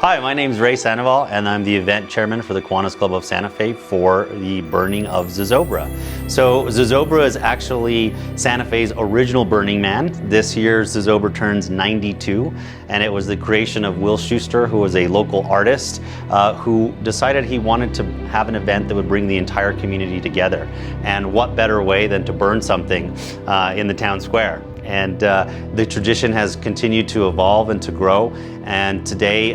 Hi, my name is Ray Sandoval, and I'm the event chairman for the Kiwanis Club of Santa Fe for the Burning of Zozobra. So Zozobra is actually Santa Fe's original Burning Man. This year Zozobra turns 92, and it was the creation of Will Schuster, who was a local artist, who decided he wanted to have an event that would bring the entire community together. And what better way than to burn something in the town square? And the tradition has continued to evolve and to grow. And today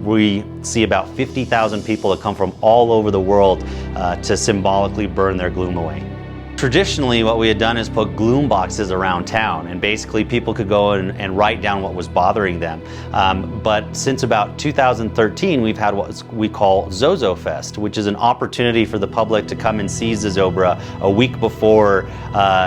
we see about 50,000 people that come from all over the world to symbolically burn their gloom away. Traditionally, what we had done is put gloom boxes around town, and basically people could go and write down what was bothering them. But since about 2013, we've had what we call Zozo Fest, which is an opportunity for the public to come and see Zozobra a week before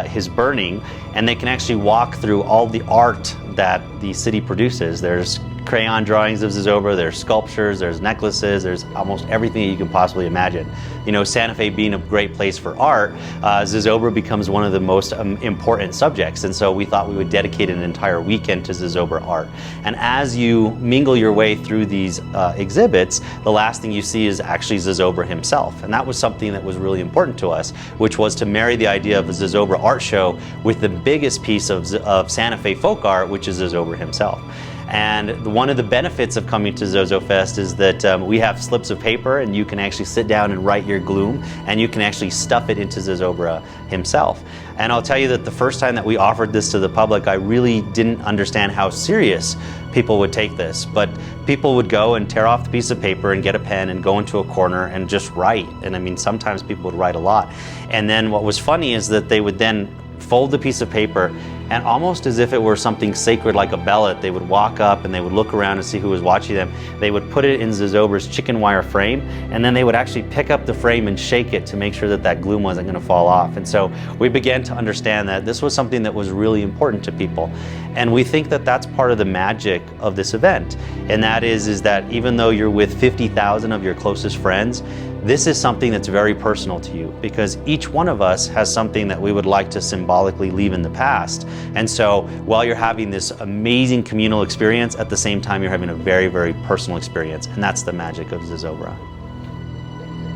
his burning, and they can actually walk through all the art that the city produces. There's crayon drawings of Zozobra, there's sculptures, there's necklaces, there's almost everything that you can possibly imagine. You know, Santa Fe being a great place for art, Zozobra becomes one of the most important subjects, and so we thought we would dedicate an entire weekend to Zozobra art. And as you mingle your way through these exhibits, the last thing you see is actually Zozobra himself, and that was something that was really important to us, which was to marry the idea of the Zozobra art show with the biggest piece of Santa Fe folk art, which is Zozobra himself. And one of the benefits of coming to Zozo Fest is that we have slips of paper, and you can actually sit down and write your gloom, and you can actually stuff it into Zozobra himself. And I'll tell you that the first time that we offered this to the public, I really didn't understand how serious people would take this. But people would go and tear off the piece of paper and get a pen and go into a corner and just write. And I mean, sometimes people would write a lot. And then what was funny is that they would then fold the piece of paper, and almost as if it were something sacred like a bellet, they would walk up and they would look around and see who was watching them. They would put it in Zozobra's chicken wire frame, and then they would actually pick up the frame and shake it to make sure that that gloom wasn't going to fall off. And so we began to understand that this was something that was really important to people. And we think that that's part of the magic of this event. And that is that even though you're with 50,000 of your closest friends, this is something that's very personal to you, because each one of us has something that we would like to symbolically leave in the past. And so while you're having this amazing communal experience, at the same time you're having a very, very personal experience, and that's the magic of Zozobra.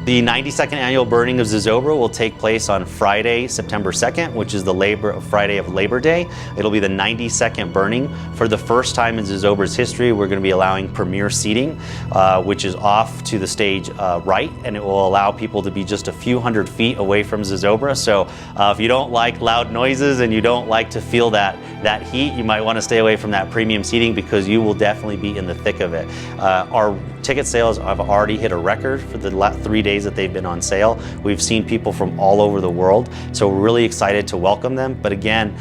The 92nd annual Burning of Zozobra will take place on Friday, September 2nd, which is the Friday of Labor Day. It'll be the 92nd burning. For the first time in Zozobra's history, we're going to be allowing premier seating, which is off to the stage right, and it will allow people to be just a few hundred feet away from Zozobra. So if you don't like loud noises and you don't like to feel that heat, you might want to stay away from that premium seating, because you will definitely be in the thick of it. Our ticket sales have already hit a record for the last 3 days that they've been on sale. We've seen people from all over the world, so we're really excited to welcome them. But again,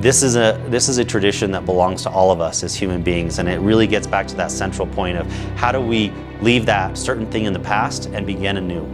this is a tradition that belongs to all of us as human beings, and it really gets back to that central point of how do we leave that certain thing in the past and begin anew.